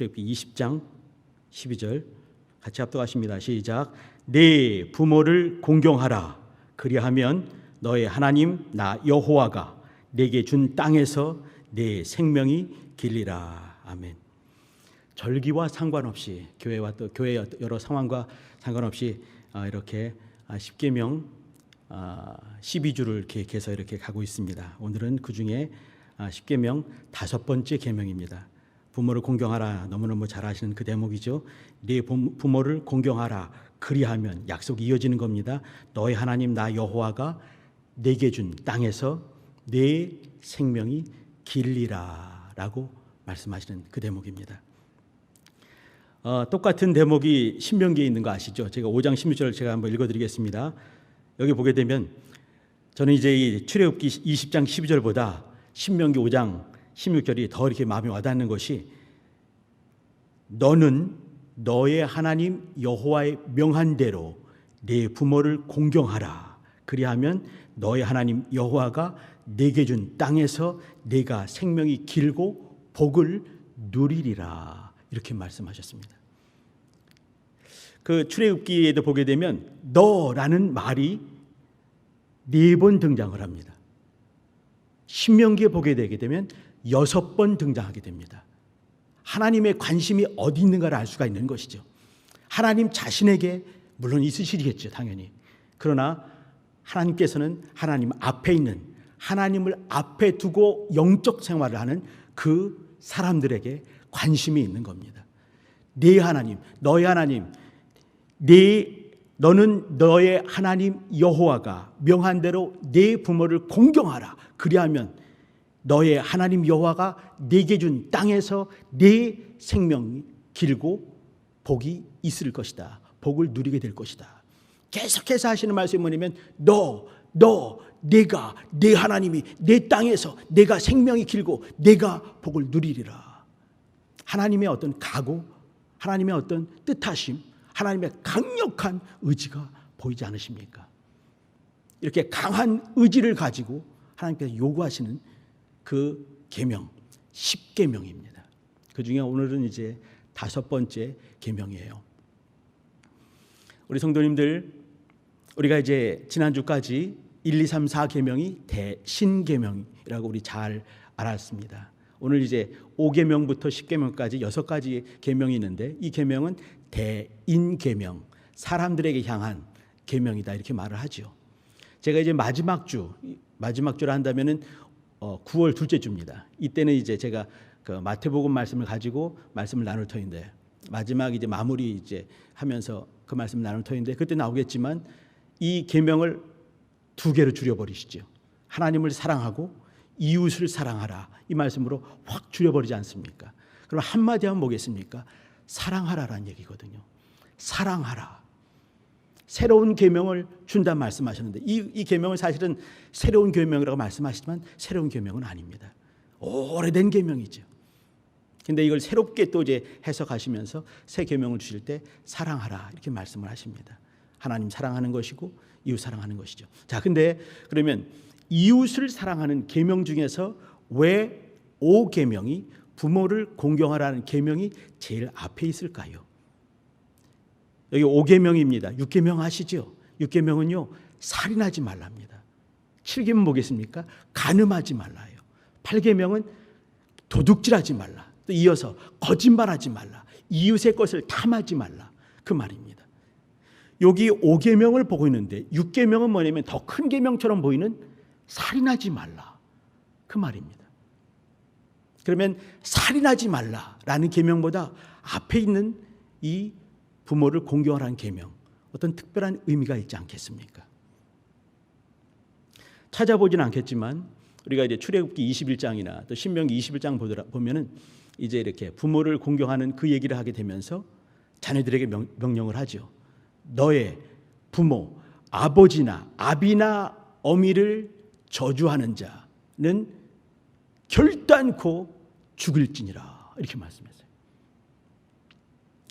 출애굽기 20장 12절 같이 합독하십니다. 시작. 네 부모를 공경하라. 그리하면 너의 하나님 나 여호와가 내게 준 땅에서 내 생명이 길리라. 아멘. 절기와 상관없이 교회와 또 교회의 여러 상황과 상관없이 이렇게 십계명 12주를 이렇게 해서 이렇게 가고 있습니다. 오늘은 그 중에 십계명 5번째 계명입니다. 부모를 공경하라. 너무너무 잘 아시는 그 대목이죠. 네 부모를 공경하라. 그리하면 약속이 이어지는 겁니다. 너의 하나님 나 여호와가 내게 준 땅에서 내 생명이 길리라 라고 말씀하시는 그 대목입니다. 똑같은 대목이 신명기에 있는 거 아시죠? 제가 5장 16절을 제가 한번 읽어드리겠습니다. 여기 보게 되면 저는 이제 이 출애굽기 20장 12절보다 신명기 5장 16절이 더 이렇게 마음에 와닿는 것이 너는 너의 하나님 여호와의 명한 대로 네 부모를 공경하라. 그리하면 너의 하나님 여호와가 내게 준 땅에서 내가 생명이 길고 복을 누리리라. 이렇게 말씀하셨습니다. 그 출애굽기에도 보게 되면 너라는 말이 4번 등장을 합니다. 신명기에 보게 되게 되면 6번 등장하게 됩니다. 하나님의 관심이 어디 있는가를 알 수가 있는 것이죠. 하나님 자신에게 물론 있으시겠죠, 당연히. 그러나 하나님께서는 하나님 앞에 있는, 하나님을 앞에 두고 영적 생활을 하는 그 사람들에게 관심이 있는 겁니다. 네 하나님, 너의 하나님, 너는 너의 하나님 여호와가 명한 대로 네 부모를 공경하라. 그리하면 너의 하나님 여호와가 내게 준 땅에서 네 생명이 길고 복이 있을 것이다. 복을 누리게 될 것이다. 계속해서 하시는 말씀이 뭐냐면 내가 내 하나님이 내 땅에서 내가 생명이 길고 내가 복을 누리리라. 하나님의 어떤 각오, 하나님의 어떤 뜻하심, 하나님의 강력한 의지가 보이지 않으십니까? 이렇게 강한 의지를 가지고 하나님께서 요구하시는 그 계명, 10계명입니다. 그 중에 오늘은 이제 5번째 계명이에요. 우리 성도님들, 우리가 이제 지난주까지 1, 2, 3, 4계명이 대신계명이라고 우리 잘 알았습니다. 오늘 이제 5계명부터 10계명까지 6가지 계명이 있는데 이 계명은 대인계명, 사람들에게 향한 계명이다 이렇게 말을 하죠. 제가 이제 마지막 주를 한다면은 9월 둘째 주입니다. 이때는 이제 제가 그 마태복음 말씀을 가지고 말씀을 나눌 터인데 마지막 이제 마무리 이제 하면서 그 말씀을 나눌 터인데 그때 나오겠지만 이 계명을 2개로 줄여버리시죠. 하나님을 사랑하고 이웃을 사랑하라 이 말씀으로 확 줄여버리지 않습니까? 그럼 한마디 하면 뭐겠습니까? 사랑하라라는 얘기거든요. 사랑하라. 새로운 계명을 준다 말씀하셨는데 이 계명은 사실은 새로운 계명이라고 말씀하시지만 새로운 계명은 아닙니다. 오래된 계명이죠. 근데 이걸 새롭게 또 이제 해석하시면서 새 계명을 주실 때 사랑하라 이렇게 말씀을 하십니다. 하나님 사랑하는 것이고 이웃 사랑하는 것이죠. 자, 근데 그러면 이웃을 사랑하는 계명 중에서 왜 5계명이 부모를 공경하라는 계명이 제일 앞에 있을까요? 여기 5계명입니다. 6계명 아시죠? 6계명은요 살인하지 말랍니다. 7계명 뭐겠습니까? 간음하지 말라요. 8계명은 도둑질하지 말라. 또 이어서 거짓말하지 말라. 이웃의 것을 탐하지 말라. 그 말입니다. 여기 5계명을 보고 있는데 6계명은 뭐냐면 더 큰 계명처럼 보이는 살인하지 말라. 그 말입니다. 그러면 살인하지 말라라는 계명보다 앞에 있는 이 부모를 공경하라는 계명 어떤 특별한 의미가 있지 않겠습니까? 찾아보지는 않겠지만 우리가 이제 출애굽기 21장이나 또 신명기 21장 보면은 이제 이렇게 부모를 공경하는 그 얘기를 하게 되면서 자녀들에게 명령을 하죠. 너의 부모, 아버지나 아비나 어미를 저주하는 자는 결단코 죽을지니라 이렇게 말씀했어요.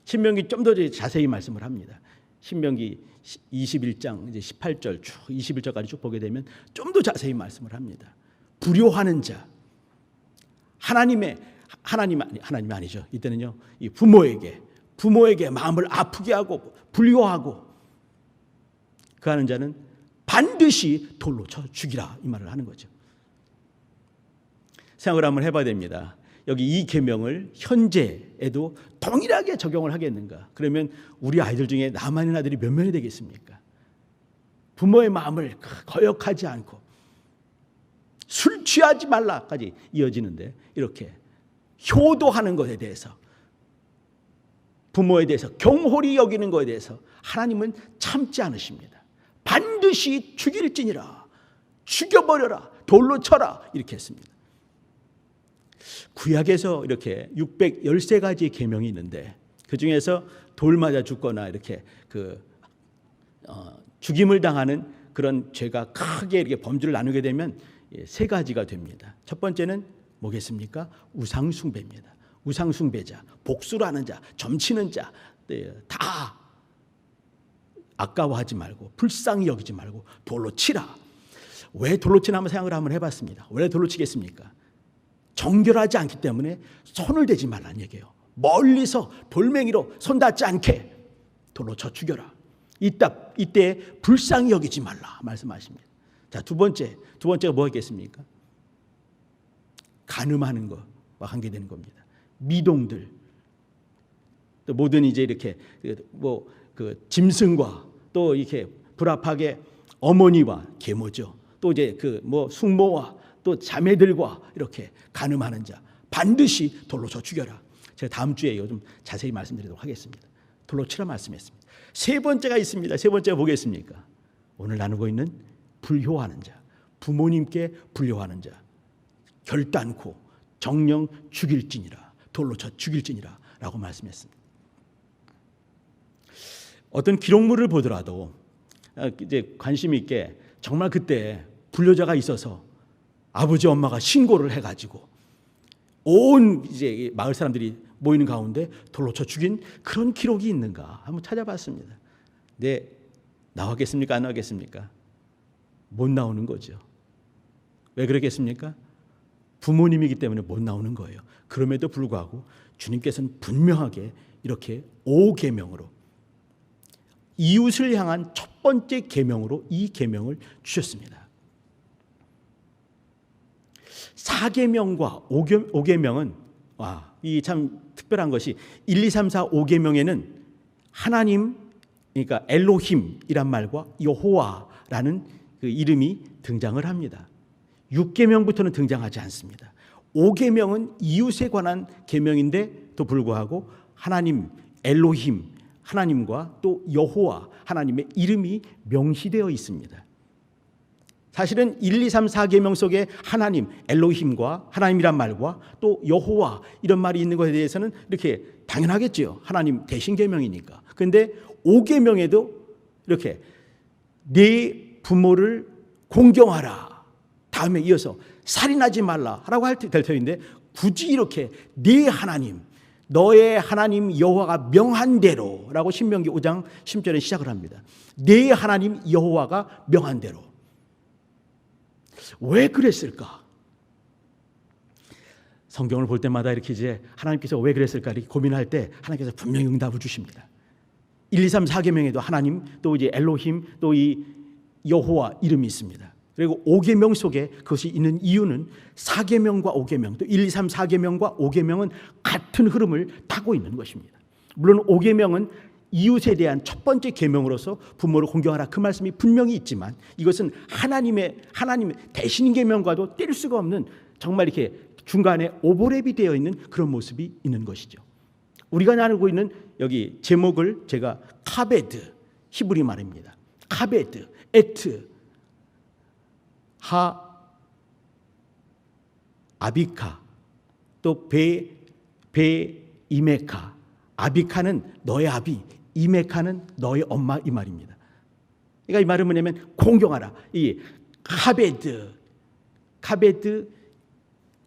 신명기 좀 더 자세히 말씀을 합니다. 신명기 21장 이제 18절 쭉 21절까지 쭉 보게 되면 좀 더 자세히 말씀을 합니다. 불효하는 자, 하나님의 하나님이 아니죠. 이때는요, 이 부모에게 마음을 아프게 하고 불효하고 그 하는 자는 반드시 돌로 쳐 죽이라, 이 말을 하는 거죠. 생각을 한번 해봐야 됩니다. 여기 이 계명을 현재에도 동일하게 적용을 하겠는가? 그러면 우리 아이들 중에 남아있는 아들이 몇 명이 되겠습니까? 부모의 마음을 거역하지 않고 술 취하지 말라까지 이어지는데, 이렇게 효도하는 것에 대해서, 부모에 대해서 경홀히 여기는 것에 대해서 하나님은 참지 않으십니다. 반드시 죽일지니라, 죽여버려라, 돌로 쳐라, 이렇게 했습니다. 구약에서 이렇게 613가지의 계명이 있는데, 그 중에서 돌 맞아 죽거나 이렇게 죽임을 당하는 그런 죄가 크게 이렇게 범주를 나누게 되면 3가지가 됩니다. 첫 번째는 뭐겠습니까? 우상숭배입니다. 우상숭배자, 복수라는 자, 점치는 자, 다 아까워하지 말고 불쌍히 여기지 말고 돌로 치라. 왜 돌로 치나 한번 생각을 한번 해봤습니다. 왜 돌로 치겠습니까? 정결하지 않기 때문에 손을 대지 말라는 얘기예요. 멀리서 돌멩이로 손 닿지 않게 돌로 쳐 죽여라. 이때 불쌍히 여기지 말라 말씀하십니다. 자, 두 번째가 뭐겠습니까? 간음하는 것과 관계되는 겁니다. 미동들, 또 모든 이제 이렇게 짐승과 또 이렇게 불합하게 어머니와 계모죠. 또 이제 숙모와 또 자매들과 이렇게 간음하는 자 반드시 돌로 쳐 죽여라. 제가 다음 주에 좀 자세히 말씀드리도록 하겠습니다. 돌로 치라 말씀했습니다. 3번째가 있습니다. 3번째가 뭐겠습니까? 오늘 나누고 있는 불효하는 자, 부모님께 불효하는 자, 결단코 정령 죽일지니라, 돌로 쳐 죽일지니라 라고 말씀했습니다. 어떤 기록물을 보더라도 이제 관심 있게 정말 그때 불효자가 있어서 아버지 엄마가 신고를 해가지고 온 이제 마을 사람들이 모이는 가운데 돌로 쳐 죽인 그런 기록이 있는가 한번 찾아봤습니다. 네, 나왔겠습니까? 안 나왔겠습니까? 못 나오는 거죠. 왜 그러겠습니까? 부모님이기 때문에 못 나오는 거예요. 그럼에도 불구하고 주님께서는 분명하게 이렇게 5계명으로, 이웃을 향한 첫 번째 계명으로 이 계명을 주셨습니다. 4계명과 5계명은 이 참 특별한 것이 1, 2, 3, 4, 5계명에는 하나님, 그러니까 엘로힘이란 말과 여호와라는 그 이름이 등장을 합니다. 6계명부터는 등장하지 않습니다. 5계명은 이웃에 관한 계명인데도 불구하고 하나님 엘로힘, 하나님과 또 여호와 하나님의 이름이 명시되어 있습니다. 사실은 1, 2, 3, 4계명 속에 하나님, 엘로힘과 하나님이란 말과 또 여호와 이런 말이 있는 것에 대해서는 이렇게 당연하겠죠. 하나님 대신 계명이니까. 그런데 5계명에도 이렇게 네 부모를 공경하라, 다음에 이어서 살인하지 말라라고 될 터인데, 굳이 이렇게 네 하나님, 너의 하나님 여호와가 명한 대로라고 신명기 5장 10절에 시작을 합니다. 네 하나님 여호와가 명한 대로. 왜 그랬을까? 성경을 볼 때마다 이렇게 이제 하나님께서 왜 그랬을까 이렇게 고민할 때 하나님께서 분명히 응답을 주십니다. 1, 2, 3, 4계명에도 하나님, 또 이제 엘로힘, 또 이 여호와 이름이 있습니다. 그리고 5계명 속에 그것이 있는 이유는 4계명과 5계명, 또 1, 2, 3, 4계명과 5계명은 같은 흐름을 타고 있는 것입니다. 물론 5계명은 이웃에 대한 첫 번째 계명으로서 부모를 공경하라 그 말씀이 분명히 있지만, 이것은 하나님의 대신 계명과도 뗄 수가 없는 정말 이렇게 중간에 오버랩이 되어 있는 그런 모습이 있는 것이죠. 우리가 나누고 있는 여기 제목을 제가 카베드, 히브리 말입니다. 카베드, 에트, 하, 아비카, 또 이메카. 아비카는 너의 아비, 이메카는 너의 엄마, 이 말입니다. 그러니까 이 말은 뭐냐면 공경하라. 이 카베드,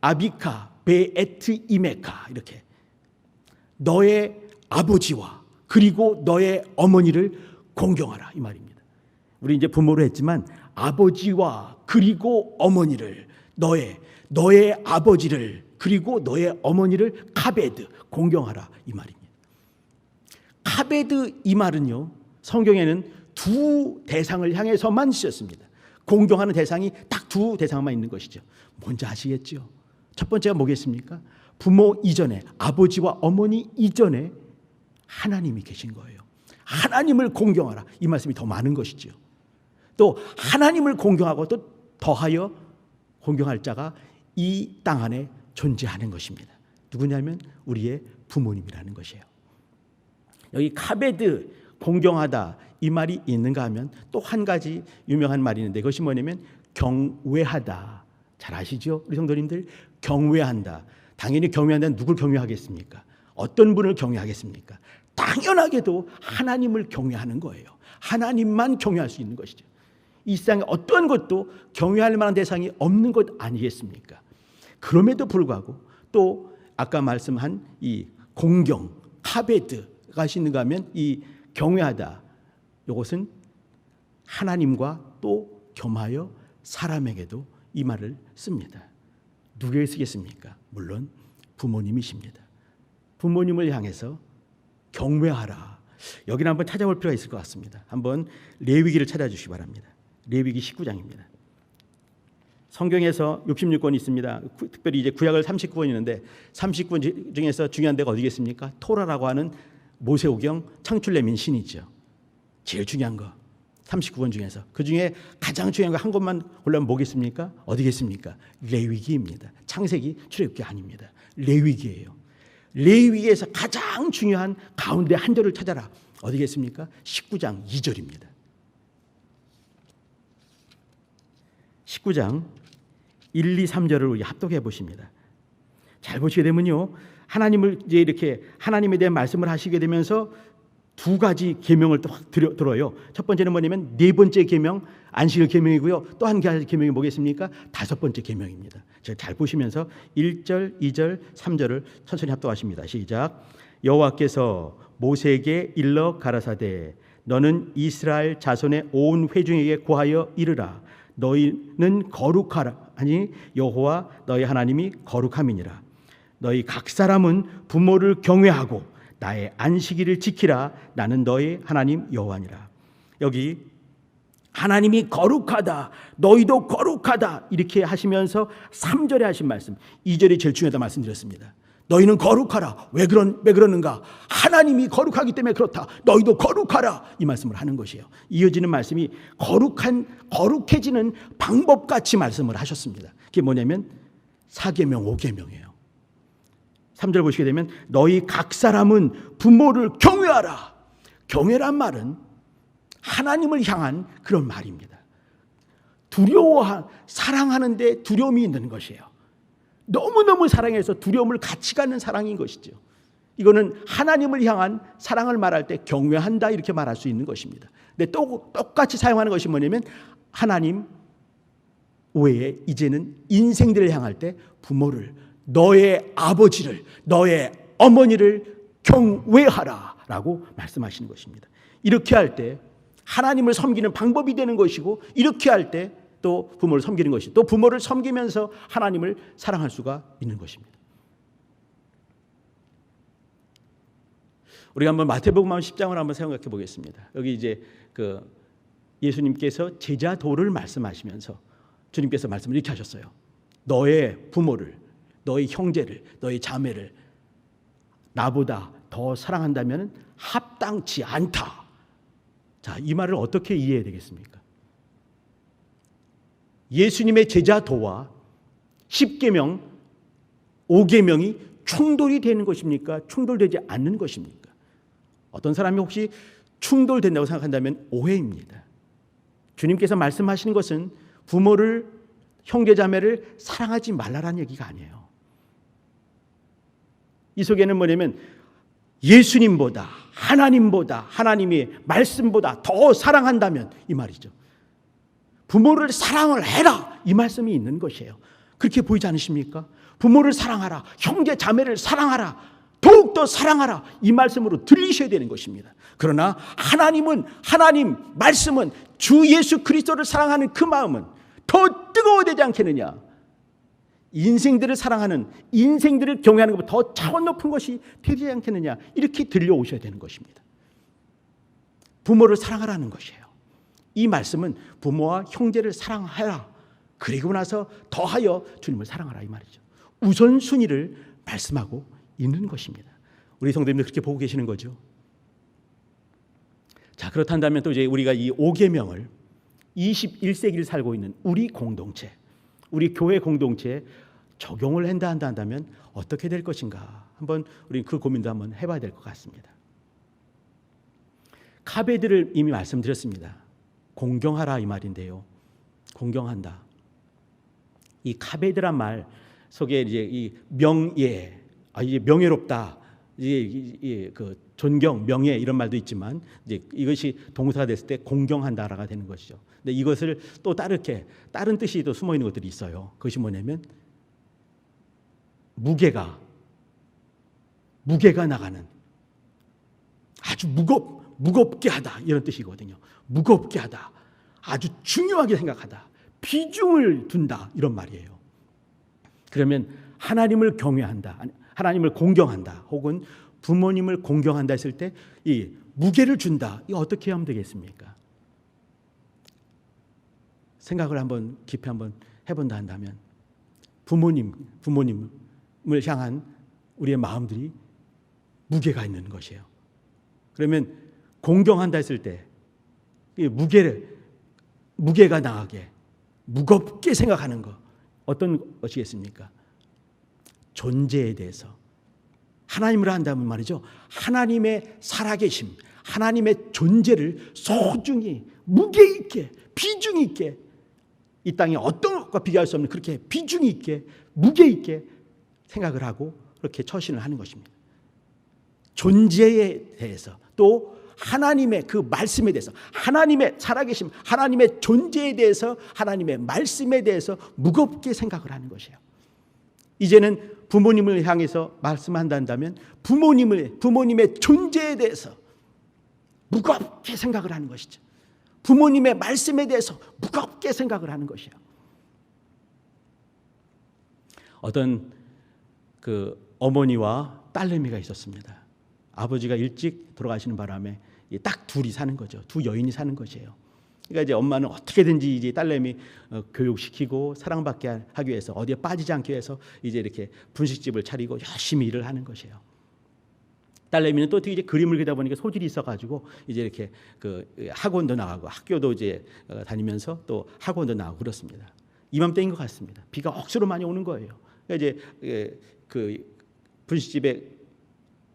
아비카, 베에트, 이메카, 이렇게 너의 아버지와 그리고 너의 어머니를 공경하라, 이 말입니다. 우리 이제 부모로 했지만 아버지와 그리고 어머니를, 너의 아버지를 그리고 너의 어머니를 카베드, 공경하라, 이 말입니다. 카베드, 이 말은요, 성경에는 두 대상을 향해서만 쓰였습니다. 공경하는 대상이 딱 두 대상만 있는 것이죠. 뭔지 아시겠죠? 첫 번째가 뭐겠습니까? 부모 이전에, 아버지와 어머니 이전에 하나님이 계신 거예요. 하나님을 공경하라, 이 말씀이 더 많은 것이죠. 또 하나님을 공경하고 또 더하여 공경할 자가 이 땅 안에 존재하는 것입니다. 누구냐면 우리의 부모님이라는 것이에요. 여기 카베드, 공경하다, 이 말이 있는가 하면 또 한 가지 유명한 말이 있는데, 그것이 뭐냐면 경외하다. 잘 아시죠? 우리 성도님들, 경외한다. 당연히 경외한다는 누굴 경외하겠습니까? 어떤 분을 경외하겠습니까? 당연하게도 하나님을 경외하는 거예요. 하나님만 경외할 수 있는 것이죠. 이 세상에 어떤 것도 경외할 만한 대상이 없는 것 아니겠습니까? 그럼에도 불구하고 또 아까 말씀한 이 공경, 카베드가 있는가 하면 이 경외하다, 이것은 하나님과 또 겸하여 사람에게도 이 말을 씁니다. 누구에게 쓰겠습니까? 물론 부모님이십니다. 부모님을 향해서 경외하라. 여기는 한번 찾아볼 필요가 있을 것 같습니다. 한번 레위기를 찾아주시기 바랍니다. 레위기 19장입니다. 성경에서 66권이 있습니다. 특별히 이제 구약을 39권 있는데 39권 중에서 중요한 데가 어디겠습니까? 토라라고 하는 모세오경 창출레민 신이죠. 제일 중요한 거 39권 중에서 그 중에 가장 중요한 거 한 권만 골라면 뭐겠습니까? 어디겠습니까? 레위기입니다. 창세기, 출애굽기 아닙니다. 레위기예요. 레위기에서 가장 중요한 가운데 한 절을 찾아라. 어디겠습니까? 19장 2절입니다. 19장 1, 2, 3절을 우리 합독해 보십니다. 잘 보시게 되면요, 하나님을 이제 이렇게 하나님에 대한 말씀을 하시게 되면서 두 가지 계명을 또 들어요. 첫 번째는 뭐냐면 네 번째 계명, 안식일 계명이고요. 또 한 가지 계명이 뭐겠습니까? 다섯 번째 계명입니다. 잘 보시면서 1절, 2절, 3절을 천천히 합독하십니다. 시작. 여호와께서 모세에게 일러 가라사대 너는 이스라엘 자손의 온 회중에게 고하여 이르라. 너희는 거룩하라 하니 여호와 너희 하나님이 거룩함이니라. 너희 각 사람은 부모를 경외하고 나의 안식일을 지키라. 나는 너희 하나님 여호와니라. 여기 하나님이 거룩하다, 너희도 거룩하다 이렇게 하시면서 3절에 하신 말씀, 2절이 제일 중요하다 말씀드렸습니다. 너희는 거룩하라. 왜 그러는가? 하나님이 거룩하기 때문에 그렇다. 너희도 거룩하라. 이 말씀을 하는 것이에요. 이어지는 말씀이 거룩해지는 방법같이 말씀을 하셨습니다. 그게 뭐냐면 4계명, 5계명이에요. 3절 보시게 되면 너희 각 사람은 부모를 경외하라. 경외란 말은 하나님을 향한 그런 말입니다. 사랑하는데 두려움이 있는 것이에요. 너무너무 사랑해서 두려움을 같이 갖는 사랑인 것이죠. 이거는 하나님을 향한 사랑을 말할 때 경외한다 이렇게 말할 수 있는 것입니다. 근데 또 똑같이 사용하는 것이 뭐냐면 하나님 외에 이제는 인생들을 향할 때 부모를, 너의 아버지를, 너의 어머니를 경외하라 라고 말씀하시는 것입니다. 이렇게 할 때 하나님을 섬기는 방법이 되는 것이고, 이렇게 할 때 또 부모를 섬기는 것이, 또 부모를 섬기면서 하나님을 사랑할 수가 있는 것입니다. 우리가 한번 마태복음 10장을 한번 생각해 보겠습니다. 여기 이제 그 예수님께서 제자도를 말씀하시면서 주님께서 말씀을 이렇게 하셨어요. 너의 부모를, 너의 형제를, 너의 자매를 나보다 더 사랑한다면 합당치 않다. 자, 이 말을 어떻게 이해해야 되겠습니까? 예수님의 제자도와 10계명, 5계명이 충돌이 되는 것입니까? 충돌되지 않는 것입니까? 어떤 사람이 혹시 충돌된다고 생각한다면 오해입니다. 주님께서 말씀하시는 것은 부모를, 형제자매를 사랑하지 말라라는 얘기가 아니에요. 이 속에는 뭐냐면 예수님보다, 하나님보다, 하나님의 말씀보다 더 사랑한다면 이 말이죠. 부모를 사랑을 해라 이 말씀이 있는 것이에요. 그렇게 보이지 않으십니까? 부모를 사랑하라, 형제 자매를 사랑하라, 더욱더 사랑하라 이 말씀으로 들리셔야 되는 것입니다. 그러나 하나님 말씀은 주 예수 그리스도를 사랑하는 그 마음은 더 뜨거워야 되지 않겠느냐. 인생들을 사랑하는, 인생들을 경외하는 것보다 더 차원 높은 것이 되지 않겠느냐, 이렇게 들려오셔야 되는 것입니다. 부모를 사랑하라는 것이에요. 이 말씀은 부모와 형제를 사랑하라, 그리고 나서 더하여 주님을 사랑하라, 이 말이죠. 우선순위를 말씀하고 있는 것입니다. 우리 성도님들 그렇게 보고 계시는 거죠. 자, 그렇다면 또 이제 우리가 이 5계명을 21세기를 살고 있는 우리 공동체, 우리 교회 공동체에 적용을 한다면 어떻게 될 것인가, 한번 우리 그 고민도 한번 해봐야 될 것 같습니다. 카베드를 이미 말씀드렸습니다. 공경하라, 이 말인데요. 공경한다. 이 카베드란 말 속에 이제 이 명예, 이제 명예롭다, 이제 그 존경, 명예 이런 말도 있지만 이제 이것이 동사가 됐을 때 공경한다라가 되는 것이죠. 근데 이것을 또 다른 뜻이 또 숨어 있는 것들이 있어요. 그것이 뭐냐면 무게가 나가는, 아주 무겁게 하다, 이런 뜻이거든요. 무겁게 하다, 아주 중요하게 생각하다, 비중을 둔다, 이런 말이에요. 그러면 하나님을 경외한다, 하나님을 공경한다, 혹은 부모님을 공경한다 했을 때 이 무게를 준다, 이거 어떻게 하면 되겠습니까? 생각을 한번 깊이 한번 해본다 한다면 부모님을 향한 우리의 마음들이 무게가 있는 것이에요. 그러면 공경한다 했을 때 무게가 나가게, 무겁게 생각하는 것, 어떤 것이겠습니까? 존재에 대해서, 하나님을 한다면 말이죠, 하나님의 살아계심, 하나님의 존재를 소중히, 무게 있게, 비중 있게, 이 땅에 어떤 것과 비교할 수 없는 그렇게 비중 있게, 무게 있게 생각을 하고 그렇게 처신을 하는 것입니다. 존재에 대해서, 또 하나님의 그 말씀에 대해서, 하나님의 살아계심, 하나님의 존재에 대해서, 하나님의 말씀에 대해서 무겁게 생각을 하는 것이에요. 이제는 부모님을 향해서 말씀한다면 부모님의 존재에 대해서 무겁게 생각을 하는 것이죠. 부모님의 말씀에 대해서 무겁게 생각을 하는 것이에요. 어떤 그 어머니와 딸내미가 있었습니다. 아버지가 일찍 돌아가시는 바람에 딱 둘이 사는 거죠. 두 여인이 사는 것이에요. 그러니까 이제 엄마는 어떻게든지 이제 딸내미 교육시키고 사랑받게 하기 위해서, 어디에 빠지지 않기 위해서 이제 이렇게 분식집을 차리고 열심히 일을 하는 것이에요. 딸내미는 또 어떻게 이제 그림을 그리다 보니까 소질이 있어가지고 이제 이렇게 그 학원도 나가고 학교도 이제 다니면서 또 학원도 나가고 그렇습니다. 이맘때인 것 같습니다. 비가 억수로 많이 오는 거예요. 그러니까 이제 그 분식집에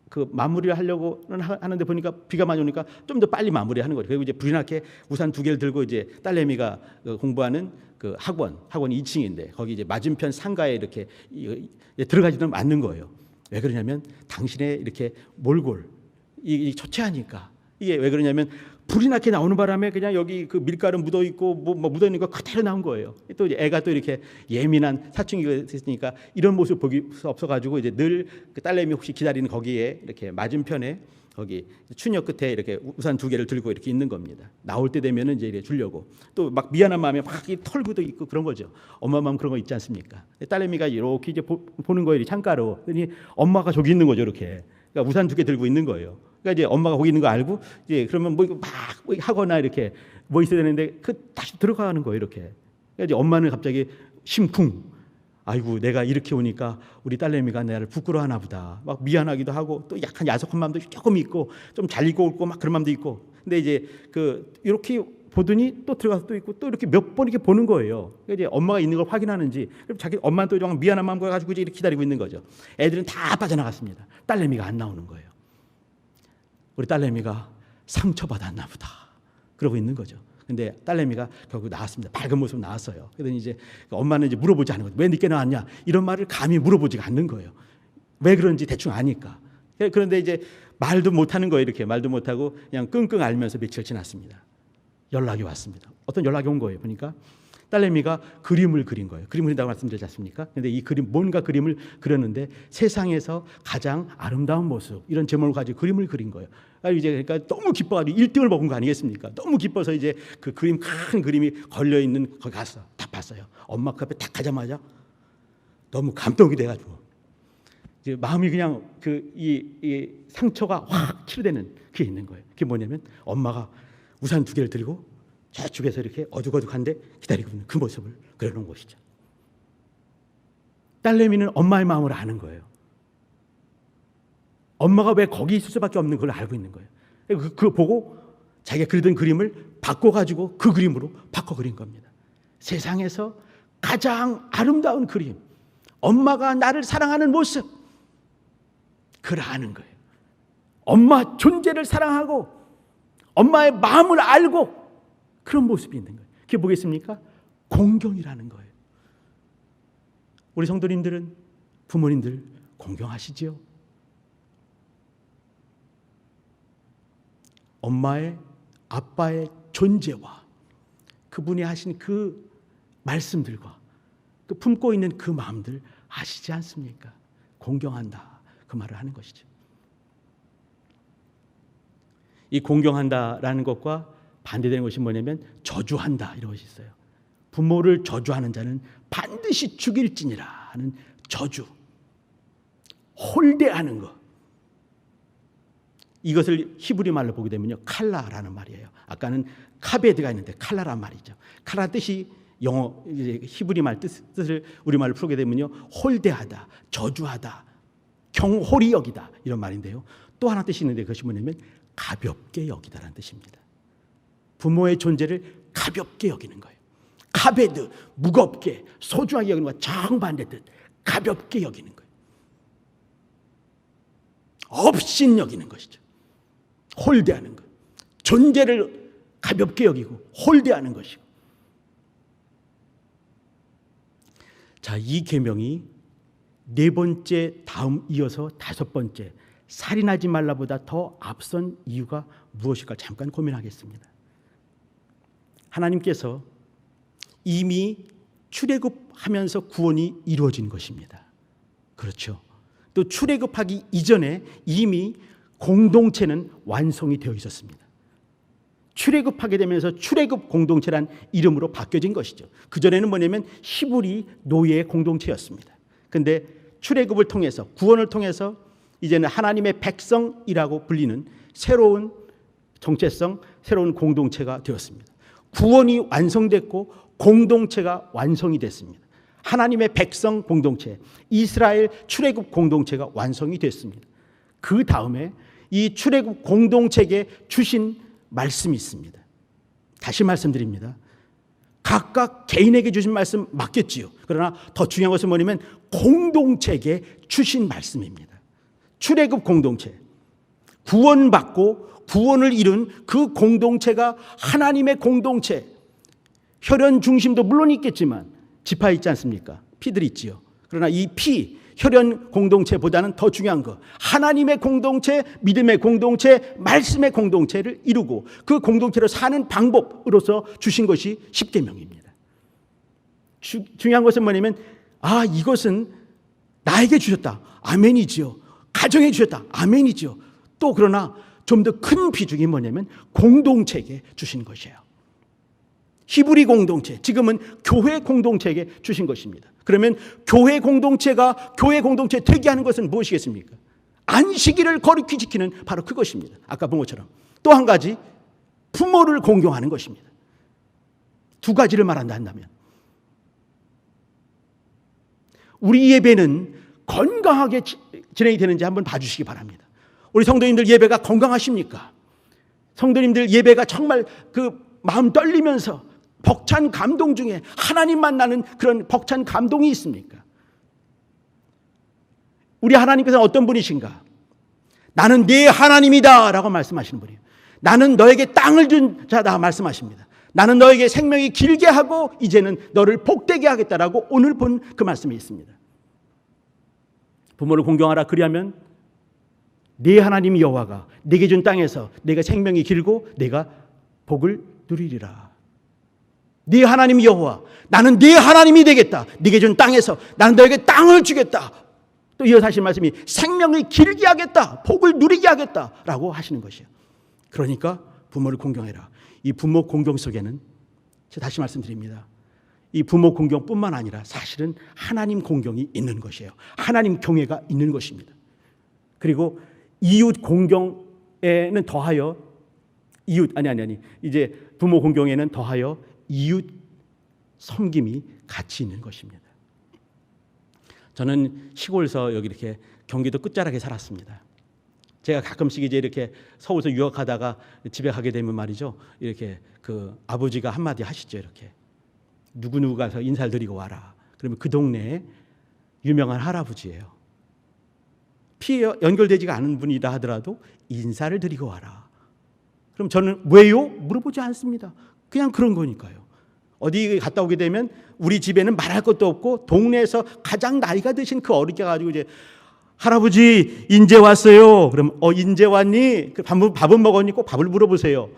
그 마무리를 하려고 하는데 보니까 비가 많이 오니까 좀 더 빨리 마무리하는 거죠. 그리고 이제 불이 나게 우산 2개를 들고 이제 딸내미가 공부하는 그 학원이 2층인데 거기 이제 맞은편 상가에 이렇게 들어가지도 않는 거예요. 왜 그러냐면 당신의 이렇게 몰골, 이 초췌하니까. 이게 왜 그러냐면 불이 나게 나오는 바람에 그냥 여기 그 밀가루 묻어 있고 뭐 묻어 있는 거 그대로 나온 거예요. 또 이제 애가 또 이렇게 예민한 사춘기가 있으니까 이런 모습 보기 없어가지고 이제 늘 그 딸내미 혹시 기다리는 거기에 이렇게 맞은편에 거기 추녀 끝에 이렇게 우산 2개를 들고 이렇게 있는 겁니다. 나올 때 되면은 이제 이렇게 주려고, 또 막 미안한 마음에 막 털고도 있고 그런 거죠. 엄마 마음 그런 거 있지 않습니까? 딸내미가 이렇게 이제 보는 거예요, 창가로. 그러니 엄마가 저기 있는 거죠, 이렇게. 그러니까 우산 2개 들고 있는 거예요. 그러니까 이제 엄마가 거기 있는 거 알고 이제 그러면 뭐 막 하거나 이렇게 뭐 있어야 되는데 다시 들어가는 거예요, 이렇게. 그러니까 이제 엄마는 갑자기 심쿵. 아이고, 내가 이렇게 오니까 우리 딸내미가 나를 부끄러워하나 보다. 막 미안하기도 하고 또 약간 야속한 마음도 조금 있고 좀 잘 입고 올고 막 그런 마음도 있고. 근데 이제 이렇게 보더니 또 들어가서 또 있고 또 이렇게 몇 번 이렇게 보는 거예요. 그러니까 이제 엄마가 있는 걸 확인하는지, 그럼 자기 엄마는 또 미안한 마음 가지고 이제 이렇게 기다리고 있는 거죠. 애들은 다 빠져나갔습니다. 딸내미가 안 나오는 거예요. 우리 딸내미가 상처받았나 보다. 그러고 있는 거죠. 근데 딸내미가 결국 나왔습니다. 밝은 모습으로 나왔어요. 그러더니 이제 엄마는 이제 물어보지 않은 거죠. 왜 늦게 나왔냐? 이런 말을 감히 물어보지가 않는 거예요. 왜 그런지 대충 아니까. 그런데 이제 말도 못하는 거예요. 이렇게 말도 못하고 그냥 끙끙 앓으면서 며칠 지났습니다. 연락이 왔습니다. 어떤 연락이 온 거예요. 보니까 딸내미가 그림을 그린 거예요. 그림을 그린다고 말씀드렸지 않습니까? 그런데 이 그림, 뭔가 그림을 그렸는데 세상에서 가장 아름다운 모습, 이런 제목을 가지고 그림을 그린 거예요. 이제 그러니까 너무 기뻐가지고 1등을 먹은 거 아니겠습니까? 너무 기뻐서 이제 그 그림, 큰 그림이 걸려 있는 거기 가서 딱 봤어요. 엄마 그 앞에 딱 가자마자 너무 감동이 돼가지고 이제 마음이 그냥 이 상처가 확 치료되는 그게 있는 거예요. 그게 뭐냐면 엄마가 우산 2개를 들고 저쪽에서 이렇게 어둑어둑한데 기다리고 있는 그 모습을 그려놓은 것이죠. 딸내미는 엄마의 마음을 아는 거예요. 엄마가 왜 거기 있을 수밖에 없는 걸 알고 있는 거예요. 그거 보고 자기가 그리던 그림을 바꿔가지고 그 그림으로 바꿔 그린 겁니다. 세상에서 가장 아름다운 그림, 엄마가 나를 사랑하는 모습, 그걸 아는 거예요. 엄마 존재를 사랑하고 엄마의 마음을 알고 그런 모습이 있는 거예요. 그게 뭐겠습니까? 공경이라는 거예요. 우리 성도님들은 부모님들 공경하시지요? 엄마의 아빠의 존재와 그분이 하신 그 말씀들과 그 품고 있는 그 마음들 아시지 않습니까? 공경한다 그 말을 하는 것이죠. 이 공경한다라는 것과 반대되는 것이 뭐냐면 저주한다 이런 것이 있어요. 부모를 저주하는 자는 반드시 죽일지니라 하는 저주, 홀대하는 것. 이것을 히브리 말로 보게 되면요 칼라라는 말이에요. 아까는 카베드가 있는데 칼라란 말이죠. 칼라 뜻이 영어 히브리 말 뜻을 우리말로 풀게 되면요 홀대하다, 저주하다, 경홀히 여기다 이런 말인데요. 또 하나 뜻이 있는데 그것이 뭐냐면 가볍게 여기다라는 뜻입니다. 부모의 존재를 가볍게 여기는 거예요. 카베드, 무겁게 소중하게 여기는 것과 정반대 뜻, 가볍게 여기는 거예요. 없인 여기는 것이죠. 홀대하는 것. 존재를 가볍게 여기고 홀대하는 것이고. 자, 이 계명이 4번째 다음 이어서 5번째 살인하지 말라보다 더 앞선 이유가 무엇일까 잠깐 고민하겠습니다. 하나님께서 이미 출애굽하면서 구원이 이루어진 것입니다. 그렇죠. 또 출애굽하기 이전에 이미 공동체는 완성이 되어 있었습니다. 출애굽하게 되면서 출애굽 공동체란 이름으로 바뀌어진 것이죠. 그전에는 뭐냐면 히브리 노예의 공동체였습니다. 그런데 출애굽을 통해서 구원을 통해서 이제는 하나님의 백성이라고 불리는 새로운 정체성, 새로운 공동체가 되었습니다. 구원이 완성됐고 공동체가 완성이 됐습니다. 하나님의 백성 공동체, 이스라엘 출애굽 공동체가 완성이 됐습니다. 그 다음에 이 출애굽 공동체에게 주신 말씀이 있습니다. 다시 말씀드립니다. 각각 개인에게 주신 말씀 맞겠지요. 그러나 더 중요한 것은 뭐냐면 공동체에게 주신 말씀입니다. 출애굽 공동체, 구원받고 구원을 이룬 그 공동체가 하나님의 공동체, 혈연 중심도 물론 있겠지만 지파 있지 않습니까? 피들이 있지요. 그러나 이 피, 혈연 공동체보다는 더 중요한 거, 하나님의 공동체, 믿음의 공동체, 말씀의 공동체를 이루고 그 공동체로 사는 방법으로서 주신 것이 십계명입니다. 중요한 것은 뭐냐면 이것은 나에게 주셨다. 아멘이지요. 가정에 주셨다. 아멘이지요. 또 그러나 좀 더 큰 비중이 뭐냐면 공동체에게 주신 것이에요. 히브리 공동체, 지금은 교회 공동체에게 주신 것입니다. 그러면 교회 공동체가 교회 공동체 되게 하는 것은 무엇이겠습니까? 안식일을 거룩히 지키는 바로 그것입니다. 아까 본 것처럼. 또 한 가지, 부모를 공경하는 것입니다. 2가지를 말한다 한다면 우리 예배는 건강하게 진행이 되는지 한번 봐주시기 바랍니다. 우리 성도님들 예배가 건강하십니까? 성도님들 예배가 정말 그 마음 떨리면서 벅찬 감동 중에 하나님 만나는 그런 벅찬 감동이 있습니까? 우리 하나님께서는 어떤 분이신가? 나는 네 하나님이다 라고 말씀하시는 분이에요. 나는 너에게 땅을 준 자다 말씀하십니다. 나는 너에게 생명이 길게 하고 이제는 너를 복되게 하겠다라고 오늘 본 그 말씀이 있습니다. 부모를 공경하라 그리하면 네 하나님 여호와가 네게 준 땅에서 내가 생명이 길고 내가 복을 누리리라. 네 하나님 여호와, 나는 네 하나님이 되겠다. 네게 준 땅에서 나는 너에게 땅을 주겠다. 또 이어서 하신 말씀이 생명을 길게 하겠다. 복을 누리게 하겠다라고 하시는 것이에요. 그러니까 부모를 공경해라. 이 부모 공경 속에는 제가 다시 말씀드립니다. 이 부모 공경뿐만 아니라 사실은 하나님 공경이 있는 것이에요. 하나님 경외가 있는 것입니다. 그리고 이웃 공경에는 더하여 이제 부모 공경에는 더하여 이웃 섬김이 같이 있는 것입니다. 저는 시골에서 여기 이렇게 경기도 끝자락에 살았습니다. 제가 가끔씩 이제 이렇게 서울에서 유학하다가 집에 가게 되면 말이죠, 이렇게 그 아버지가 한마디 하시죠. 이렇게 누구누구 가서 인사를 드리고 와라. 그러면 그 동네에 유명한 할아버지예요. 피에 연결되지가 않은 분이다 하더라도 인사를 드리고 와라. 그럼 저는 왜요? 물어보지 않습니다. 그냥 그런 거니까요. 어디 갔다 오게 되면 우리 집에는 말할 것도 없고 동네에서 가장 나이가 드신 그 어르게 가지고 이제 할아버지 인제 왔어요. 그럼 인제 왔니? 밥은 먹었니? 꼭 밥을 물어보세요.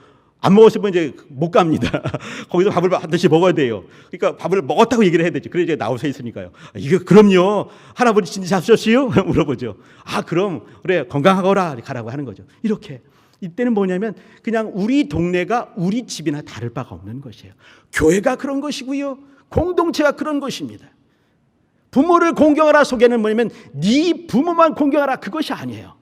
안 먹었으면 이제 못 갑니다. 거기서 밥을 반드시 먹어야 돼요. 그러니까 밥을 먹었다고 얘기를 해야 되죠. 그래 이제 나오서 있으니까요. 이거 그럼요. 할아버지 진짜 잡수셨어요? 물어보죠. 그럼 그래 건강하거라 가라고 하는 거죠. 이렇게 이때는 뭐냐면 그냥 우리 동네가 우리 집이나 다를 바가 없는 것이에요. 교회가 그런 것이고요. 공동체가 그런 것입니다. 부모를 공경하라 속에는 뭐냐면 네 부모만 공경하라 그것이 아니에요.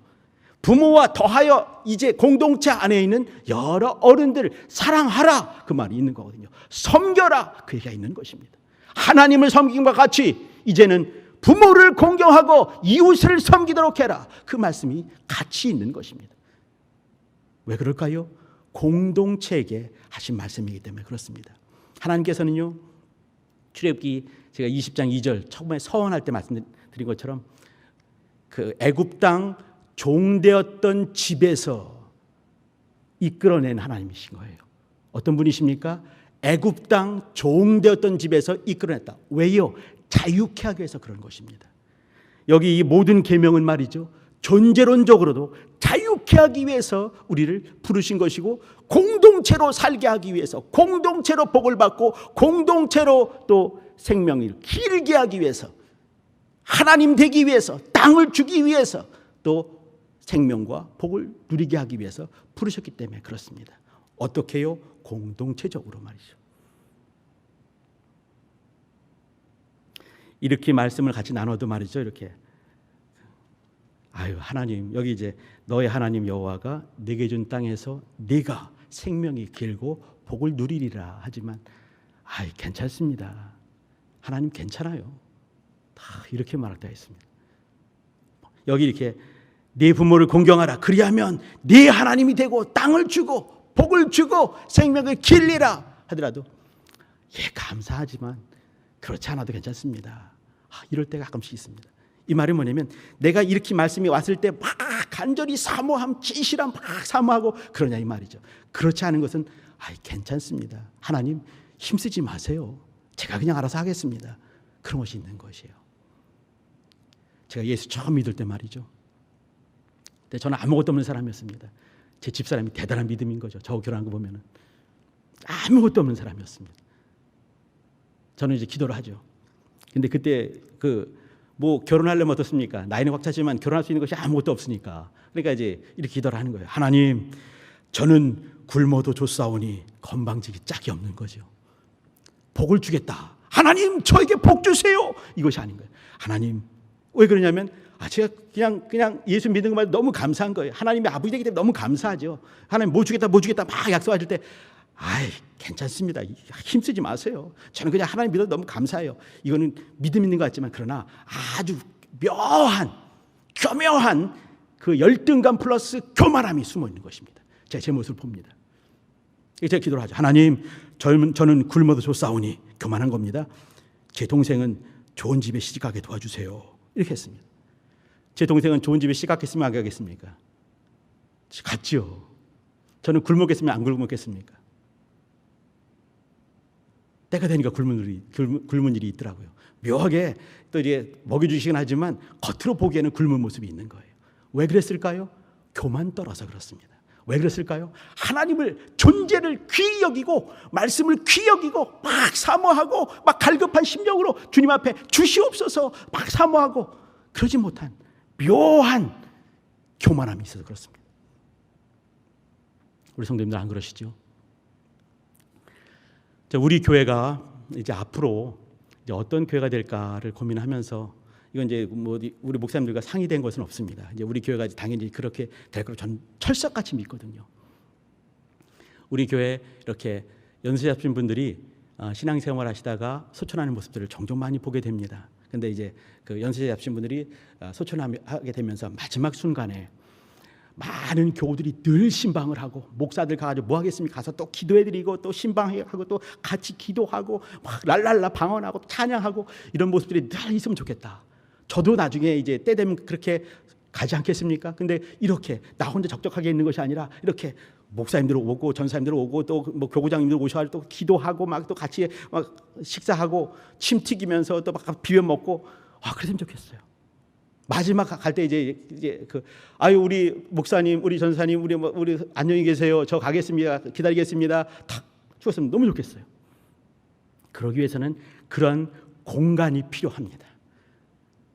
부모와 더하여 이제 공동체 안에 있는 여러 어른들을 사랑하라 그 말이 있는 거거든요. 섬겨라 그 얘기가 있는 것입니다. 하나님을 섬김과 같이 이제는 부모를 공경하고 이웃을 섬기도록 해라 그 말씀이 같이 있는 것입니다. 왜 그럴까요? 공동체에게 하신 말씀이기 때문에 그렇습니다. 하나님께서는요, 출애굽기 제가 20장 2절 처음에 서원할 때 말씀드린 것처럼 그 애굽 땅 종되었던 집에서 이끌어낸 하나님이신 거예요. 어떤 분이십니까? 애굽 땅 종되었던 집에서 이끌어냈다. 왜요? 자유케 하기 위해서 그런 것입니다. 여기 이 모든 계명은 말이죠, 존재론적으로도 자유케 하기 위해서 우리를 부르신 것이고 공동체로 살게 하기 위해서, 공동체로 복을 받고 공동체로 또 생명을 길게 하기 위해서, 하나님 되기 위해서, 땅을 주기 위해서, 또 생명과 복을 누리게 하기 위해서 부르셨기 때문에 그렇습니다. 어떻게 해요? 공동체적으로 말이죠. 이렇게 말씀을 같이 나눠도 말이죠, 이렇게 하나님 여기 이제 너의 하나님 여호와가 내게 준 땅에서 네가 생명이 길고 복을 누리리라 하지만 괜찮습니다. 하나님 괜찮아요. 다 이렇게 말할 때가 있습니다. 여기 이렇게 네 부모를 공경하라. 그리하면 네 하나님이 되고 땅을 주고 복을 주고 생명을 길리라 하더라도 감사하지만 그렇지 않아도 괜찮습니다. 이럴 때가 가끔씩 있습니다. 이 말이 뭐냐면 내가 이렇게 말씀이 왔을 때 막 간절히 사모함, 진실함 막 사모하고 그러냐 이 말이죠. 그렇지 않은 것은 괜찮습니다. 하나님 힘쓰지 마세요. 제가 그냥 알아서 하겠습니다. 그런 것이 있는 것이에요. 제가 예수 처음 믿을 때 말이죠. 근데 저는 아무것도 없는 사람이었습니다. 제 집사람이 대단한 믿음인 거죠. 저 결혼한 거 보면은 아무것도 없는 사람이었습니다. 저는 이제 기도를 하죠. 근데 그때 결혼하려면 어떻습니까? 나이는 확 차지만 결혼할 수 있는 것이 아무것도 없으니까. 그러니까 이제 이렇게 기도를 하는 거예요. 하나님, 저는 굶어도 줬사오니 건방지기 짝이 없는 거죠. 복을 주겠다. 하나님, 저에게 복 주세요. 이것이 아닌 거예요. 하나님, 왜 그러냐면 제가 그냥 예수 믿는 것만 너무 감사한 거예요. 하나님이 아버지 되기 때문에 너무 감사하죠. 하나님 뭐 주겠다 막 약속하실 때 괜찮습니다. 힘쓰지 마세요. 저는 그냥 하나님 믿어도 너무 감사해요. 이거는 믿음 있는 것 같지만 그러나 아주 교묘한 그 열등감 플러스 교만함이 숨어 있는 것입니다. 제가 제 모습을 봅니다. 제가 기도를 하죠. 하나님, 저는 굶어도 줬사오니 교만한 겁니다. 제 동생은 좋은 집에 시집가게 도와주세요. 이렇게 했습니다. 제 동생은 좋은 집에 시집갔겠으면 안 가겠습니까? 갔죠. 저는 굶었겠으면 안 굶었겠습니까? 때가 되니까 굶은 일이 있더라고요. 묘하게 또 이제 먹여주시긴 하지만 겉으로 보기에는 굶은 모습이 있는 거예요. 왜 그랬을까요? 교만 떨어서 그렇습니다. 왜 그랬을까요? 하나님을 존재를 귀히 여기고 말씀을 귀히 여기고 막 사모하고 막 갈급한 심령으로 주님 앞에 주시옵소서 막 사모하고 그러지 못한 묘한 교만함이 있어서 그렇습니다. 우리 성도님들 안 그러시죠? 우리 교회가 이제 앞으로 이제 어떤 교회가 될까를 고민하면서 이건 이제 뭐 우리 목사님들과 상의된 것은 없습니다. 이제 우리 교회가 당연히 그렇게 될 거로 저는 철석같이 믿거든요. 우리 교회 이렇게 연세 잡신 분들이 신앙생활 하시다가 소천하는 모습들을 종종 많이 보게 됩니다. 근데 이제 그 연세 잡신 분들이 소천하게 되면서 마지막 순간에 많은 교우들이 늘 신방을 하고, 목사들 가가지고 뭐 하겠습니까? 가서 또 기도해드리고 또 신방하고 또 같이 기도하고 막 랄랄라 방언하고 찬양하고 이런 모습들이 늘 있으면 좋겠다. 저도 나중에 이제 때 되면 그렇게 가지 않겠습니까? 근데 이렇게 나 혼자 적적하게 있는 것이 아니라 이렇게 목사님들 오고 전사님들 오고 또 뭐 교구장님들 오셔서 또 기도하고 막 또 같이 막 식사하고 침 튀기면서 또 막 비벼 먹고, 그랬으면 좋겠어요. 마지막 갈 때 이제 그 우리 목사님, 우리 전사님, 우리 안녕히 계세요. 저 가겠습니다. 기다리겠습니다. 탁 죽었으면 너무 좋겠어요. 그러기 위해서는 그런 공간이 필요합니다.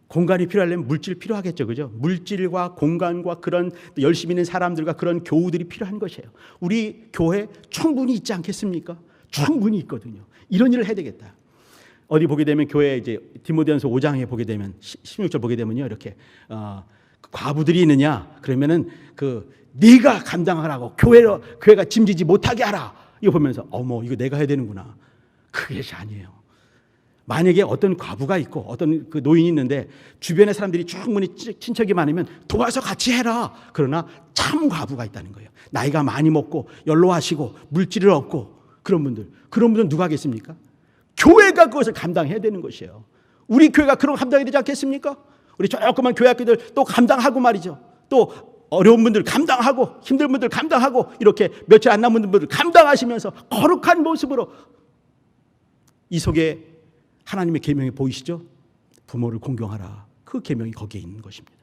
공간이 필요하려면 물질 필요하겠죠, 그죠? 물질과 공간과 그런 열심히 있는 사람들과 그런 교우들이 필요한 것이에요. 우리 교회 충분히 있지 않겠습니까? 충분히 있거든요. 이런 일을 해야 되겠다. 어디 보게 되면 교회 이제 디모데전서 5장에 보게 되면 16절 보게 되면요, 이렇게 과부들이 있느냐 그러면은 네가 감당하라고 교회가 짐지지 못하게 하라. 이거 보면서 이거 내가 해야 되는구나. 그것이 아니에요. 만약에 어떤 과부가 있고 어떤 그 노인이 있는데 주변에 사람들이 충분히 친척이 많으면 도와서 같이 해라. 그러나 참 과부가 있다는 거예요. 나이가 많이 먹고 연로하시고 물질을 얻고 그런 분들은 누가 하겠습니까? 교회가 그것을 감당해야 되는 것이에요. 우리 교회가 그런 거 감당해야 되지 않겠습니까? 우리 조그만 교회 학교들 또 감당하고 말이죠. 또 어려운 분들 감당하고 힘든 분들 감당하고 이렇게 며칠 안 남은 분들 감당하시면서 거룩한 모습으로, 이 속에 하나님의 계명이 보이시죠? 부모를 공경하라. 그 계명이 거기에 있는 것입니다.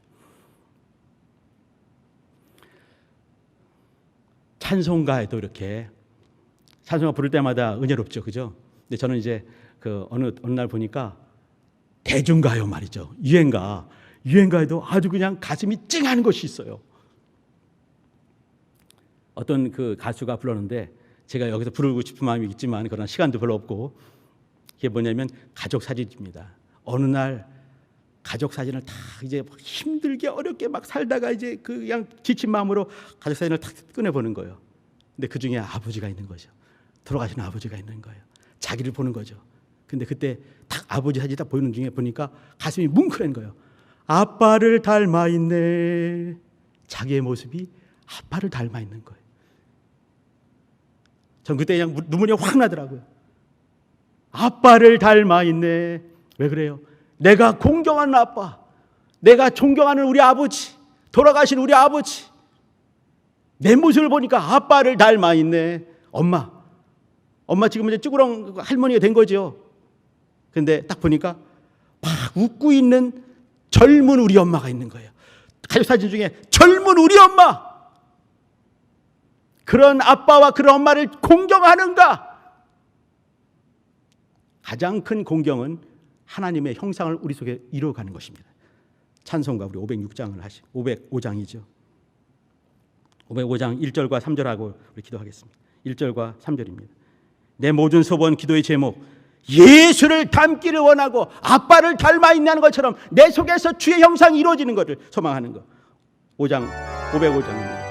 찬송가에도 이렇게 찬송가 부를 때마다 은혜롭죠, 그죠? 근데 저는 이제 어느 날 보니까 대중가요 말이죠. 유행가에도 아주 그냥 가슴이 찡하는 것이 있어요. 어떤 그 가수가 불렀는데 제가 여기서 부르고 싶은 마음이 있지만 그러나 시간도 별로 없고, 그게 뭐냐면 가족 사진입니다. 어느 날 가족 사진을 다 이제 힘들게 어렵게 막 살다가 이제 그냥 지친 마음으로 가족 사진을 탁 꺼내보는 거예요. 근데 그 중에 아버지가 있는 거죠. 돌아가신 아버지가 있는 거예요. 자기를 보는 거죠. 근데 그때 딱 아버지 사진이 딱 보이는 중에 보니까 가슴이 뭉클한 거예요. 아빠를 닮아 있네. 자기의 모습이 아빠를 닮아 있는 거예요. 전 그때 그냥 눈물이 확 나더라고요. 아빠를 닮아 있네. 왜 그래요? 내가 공경하는 아빠, 내가 존경하는 우리 아버지, 돌아가신 우리 아버지, 내 모습을 보니까 아빠를 닮아 있네. 엄마 지금 이제 쭈그렁 할머니가 된 거죠. 근데 딱 보니까 막 웃고 있는 젊은 우리 엄마가 있는 거예요. 가족 사진 중에 젊은 우리 엄마, 그런 아빠와 그런 엄마를 공경하는가? 가장 큰 공경은 하나님의 형상을 우리 속에 이루어가는 것입니다. 찬송가 우리 505장이죠. 505장 1절과 3절하고 우리 기도하겠습니다. 1절과 3절입니다. 내 모든 소원 기도의 제목, 예수를 닮기를 원하고 아빠를 닮아 있는 것처럼 내 속에서 주의 형상이 이루어지는 것을 소망하는 것. 505장입니다.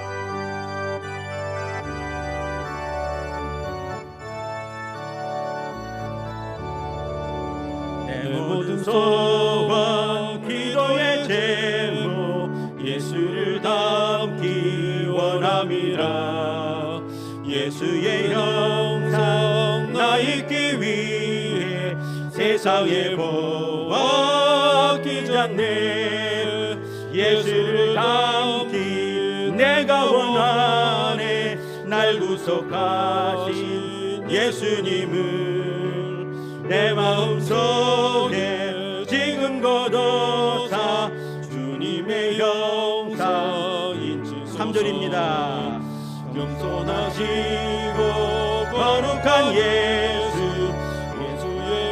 내 모든 소원 기도의 제목, 예수를 닮기 원함이라. 예수의 형상 나 있기 위해 세상에 보았기 전에 예수를 닮기 내가 원하네. 날 구속하신 예수님을 내 마음속에 지금 거둬사 주님의 형상인지 3절입니다. 겸손하시고 거룩한 예수의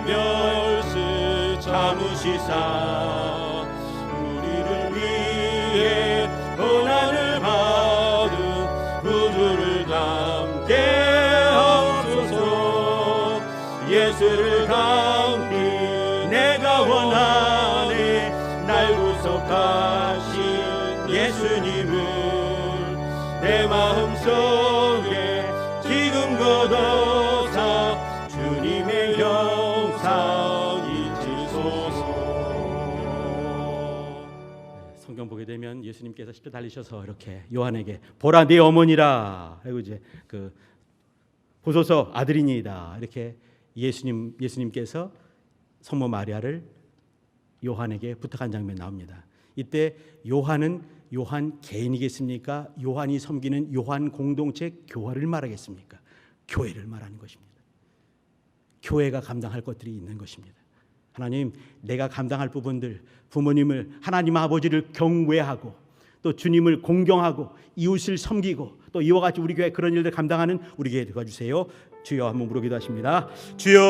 멸시 참으시사 우리를 위해 고난을 받은 구주를 닮게 하옵소서. 예수 이웃을 감기 내가 원하네. 날 구속하신 예수님을 내 마음속에 지금 거둬사 주님의 영상 잊으소서. 성경 보게 되면 예수님께서 십자 달리셔서 이렇게 요한에게 보라 네 어머니라, 그리고 이제 그 보소서 아들이니이다, 이렇게 예수님께서 성모 마리아를 요한에게 부탁한 장면 나옵니다. 이때 요한은 요한 개인이겠습니까? 요한이 섬기는 요한 공동체 교회를 말하겠습니까? 교회를 말하는 것입니다. 교회가 감당할 것들이 있는 것입니다. 하나님, 내가 감당할 부분들, 부모님을, 하나님 아버지를 경외하고 또 주님을 공경하고 이웃을 섬기고 또 이와 같이 우리 교회 그런 일들 감당하는 우리 교회 되어주세요. 주여 한번 부르기도 하십니다. 주여